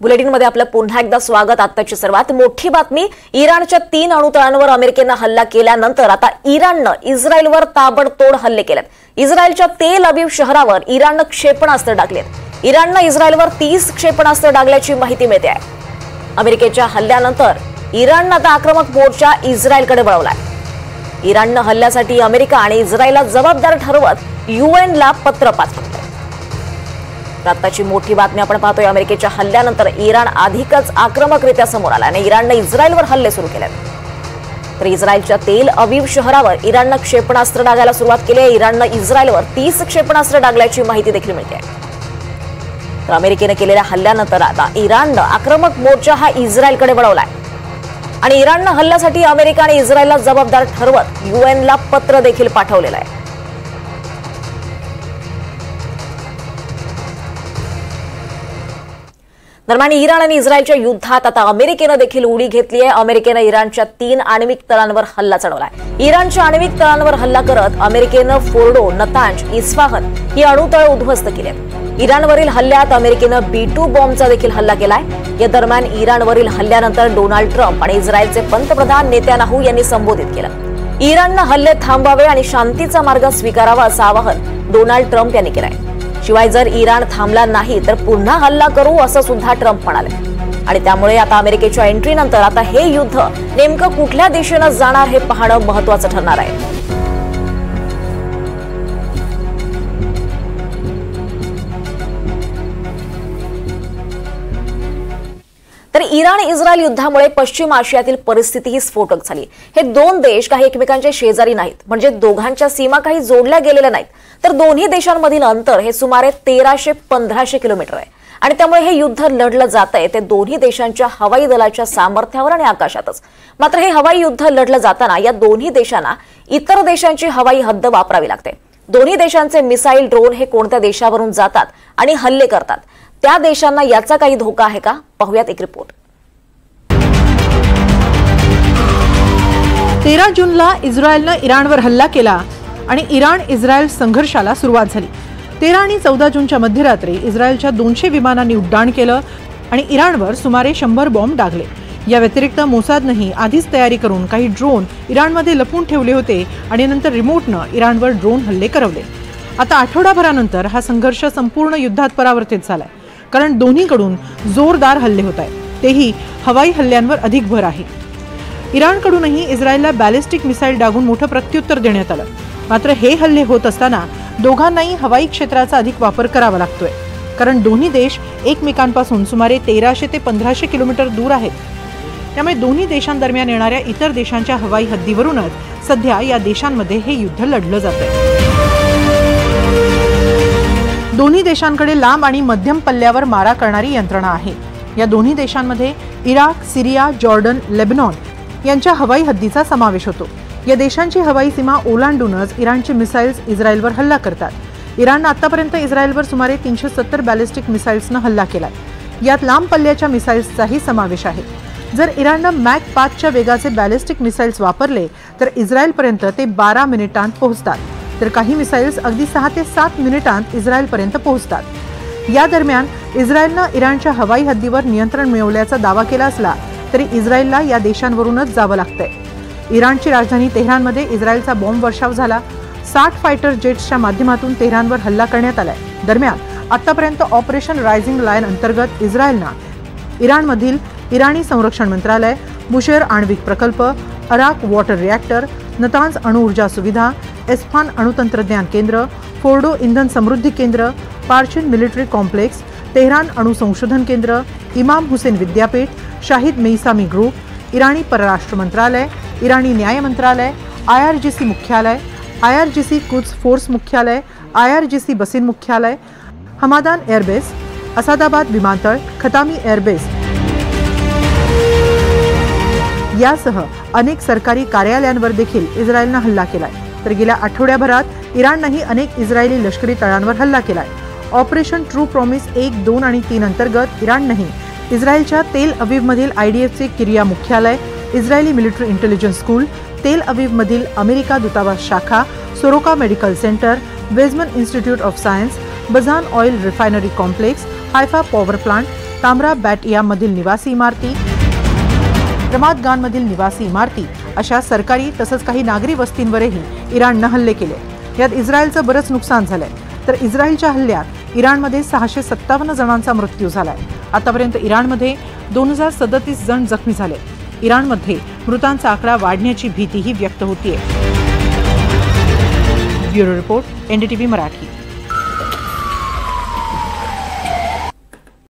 बुलेटिनमध्ये आपलं पुन्हा एकदा स्वागत। आताची सर्वात मोठी बातमी, इराणच्या 3 अणुतळांवर अमेरिकेने हल्ला केल्यानंतर आता इराणने इस्रायलवर ताबडतोड हल्ले केलेत। इस्रायलच्या तेल अवीव शहरावर इराणने क्षेपणास्त्र टाकलेत। इराणने इस्रायलवर 30 क्षेपणास्त्र डागल्याची माहिती मिळते आहे। अमेरिकेच्या हल्ल्यानंतर इराणने आता आक्रमक मोर्चा इस्रायलकडे वळवलाय। इराणने हल्ल्यासाठी अमेरिका आणि इस्रायलला जबाबदार ठरवत यूएनला पत्र पाठवले। आताची मोठी बातमी आपण पाहतोय, अमेरिकेच्या हल्ल्यानंतर इराण अधिकच आक्रमकरित्या समोर आला आणि इराणने इस्रायलवर हल्ले सुरू केलेत। तर इस्रायलच्या तेल अवीव शहरावर इराणने क्षेपणास्त्र डागायला सुरुवात केली आहे। इराणने इस्रायलवर 30 क्षेपणास्त्र डागल्याची माहिती देखील मिळते आहे। तर अमेरिकेने केलेल्या हल्ल्यानंतर आता इराणने आक्रमक मोर्चा हा इस्रायलकडे वळवलाय आणि इराणने हल्ल्यासाठी अमेरिका आणि इस्रायलला जबाबदार ठरवत यूएनला पत्र देखील पाठवलेलं आहे। दरम्यान इराण आणि इस्रायलच्या युद्धात आता अमेरिकेने देखील उडी घेतली आहे। अमेरिकेने इराणच्या 3 आण्विक तळांवर हल्ला चढवलाय। इराणच्या आण्विक तळांवर हल्ला करत अमेरिकेने फोर्डो, नतांज, इस्फाहन ही अणुतळ उद्ध्वस्त केलेत। इराणवरील हल्ल्यात अमेरिकेने B2 बॉम्बचा देखील हल्ला केलाय। या दरम्यान इराणवरील हल्ल्यानंतर डोनाल्ड ट्रम्प आणि इस्रायलचे पंतप्रधान नेत्यानाहू यांनी संबोधित केलं। इराणने हल्ले थांबवावे आणि शांतीचा मार्ग स्वीकारावा असं आवाहन डोनाल्ड ट्रम्प यांनी केलंय। शिवाय जर इराण थांबला नाही तर पुन्हा हल्ला करू असं सुद्धा ट्रम्प म्हणाले। आणि त्यामुळे आता अमेरिकेच्या एंट्रीनंतर आता हे युद्ध नेमकं कुठल्या दिशेने जाणार हे पाहणं महत्त्वाचं ठरणार आहे। तर इराण इस्रायल युद्धामुळे पश्चिम आशियातील परिस्थिती ही स्फोटक झाली। हे दोन देश काही एकमेकांचे शेजारी नाहीत, म्हणजे दोघांच्या सीमा काही जोडल्या गेलेल्या नाहीत, तर दोन्ही देशांमधील अंतर हे सुमारे 1300-1500 किलोमीटर आहे। आणि त्यामुळे हे युद्ध लढलं जातंय ते दोन्ही देशांच्या हवाई दलाच्या सामर्थ्यावर आणि आकाशातच। मात्र हे हवाई युद्ध लढलं जाताना या दोन्ही देशांना इतर देशांची हवाई हद्द वापरावी लागते। दोन्ही देशांचे मिसाईल, ड्रोन हे कोणत्या देशावरून जातात आणि हल्ले करतात, त्या देशांना याचा काही धोका आहे का, पाहूयात एक रिपोर्ट। 13 जूनला इस्रायलने इराणवर हल्ला केला आणि इराण इस्रायल संघर्षाला सुरुवात झाली। 13 आणि 14 जूनच्या मध्यरात्री इस्रायलच्या 200 विमानांनी उड्डाण केलं आणि इराणवर सुमारे 100 बॉम्ब डागले। या व्यतिरिक्त मोसादनेही आधीच तयारी करून काही ड्रोन इराणमध्ये लपवून ठेवले होते आणि नंतर रिमोटनं इराणवर ड्रोन हल्ले करवले। आता आठवडाभरानंतर हा संघर्ष संपूर्ण युद्धात परावर्तित झालाय, कारण दोन्हीकडून जोरदार हल्ले होत आहेत, तेही हवाई हल्ल्यांवर अधिक भर आहे। इराणकडूनही इस्रायलला बॅलिस्टिक मिसाईल डागून मोठं प्रत्युत्तर देण्यात आलं। मात्र हे हल्ले होत असताना दोघांनाही हवाई क्षेत्राचा अधिक वापर करावा लागतोय, कारण दोन्ही देश एकमेकांपासून सुमारे 1300 ते 1500 किलोमीटर दूर आहेत। त्यामुळे दोन्ही देशांदरम्यान येणाऱ्या इतर देशांच्या हवाई हद्दीवरूनच सध्या या देशांमध्ये हे युद्ध लढलं जातंय। दोन्ही देशांकडे लांब आणि मध्यम पल्ल्यावर मारा करणारी यंत्रणा आहे। या दोन्ही देशांमध्ये इराक, सिरिया, जॉर्डन, लेबनॉन यांच्या हवाई हद्दीचा समावेश होतो। या देशांची हवाई सीमा ओलांडूनच इराणचे मिसाईल्स इस्रायलवर हल्ला करतात। इराणने आतापर्यंत इस्रायलवर सुमारे 370 बॅलिस्टिक मिसाईल्सनं हल्ला केलाय। यात लांब पल्ल्याच्या मिसाईल्सचाही समावेश आहे। जर इराणने मॅक 5च्या वेगाचे बॅलिस्टिक मिसाईल्स वापरले तर इस्रायलपर्यंत ते 12 मिनिटांत पोहोचतात, तर काही मिसाईल्स अगदी 6 ते 7 मिनिटांत इस्रायलपर्यंत पोहोचतात। या दरम्यान इस्रायलने इराणच्या हवाई हद्दीवर नियंत्रण मिळवल्याचा दावा केला असला तरी इस्रायलला या देशांवरूनच जावं लागतंय। इराणची राजधानी तेहरानमध्ये इस्रायलचा बॉम्ब वर्षाव झाला। 60 फायटर जेट्सच्या माध्यमातून तेहरानवर हल्ला करण्यात आलाय। दरम्यान आतापर्यंत ऑपरेशन रायझिंग लायन अंतर्गत इस्रायलने इराणमधील इराणी संरक्षण मंत्रालय, बुशेर आण्विक प्रकल्प, अराक वॉटर रिॲक्टर, नतांज अणुऊर्जा सुविधा, एस्फान अणुतंत्रज्ञान केंद्र, फोर्डो इंधन समृद्धी केंद्र, पार्चिन मिलिटरी कॉम्प्लेक्स, तेहरान अणु संशोधन केंद्र, इमाम हुसेन विद्यापीठ, शाहिद मेईसामी ग्रुप, इराणी परराष्ट्र मंत्रालय, इराणी न्याय मंत्रालय, IRGC मुख्यालय, IRGC कुद्स फोर्स मुख्यालय, IRGC बसीन मुख्यालय, हमादान एअरबेस, असादाबाद विमानतळ, खतामी एअरबेस यासह अनेक सरकारी कार्यालयांवर देखील इस्रायलने हल्ला केलाय। तर गेल्या आठवड्याभरात इराणनेही अनेक इस्रायली लष्करी तळांवर हल्ला केलाय। ऑपरेशन ट्रू प्रॉमिस 1, 2 आणि 3 अंतर्गत इराणनेही इस्रायलच्या तेल अवीवमधील IDFचे किरिया मुख्यालय, इस्रायली मिलिटरी इंटेलिजन्स स्कूल, तेल अवीवमधील अमेरिका दूतावास शाखा, Soroka medical center, Weizmann institute of science, Bazan oil refinery complex, Haifa power plant, Tamra बॅटियामधील निवासी इमारती, रमातगानमधील निवासी इमारती अशा सरकारी तसंच काही नागरी वस्तींवरही इराणनं हल्ले केले। यात इस्रायलचं बरंच नुकसान झालंय, तर इस्रायलच्या हल्ल्यात इराणमध्ये 657 जणांचा मृत्यू झालाय। आतापर्यंत इराणमध्ये 2037 जण जखमी झाले। इराणमध्ये मृतांचा आकडा वाढण्याची भीतीही व्यक्त होतीये। Bureau report, NDTV Marathi.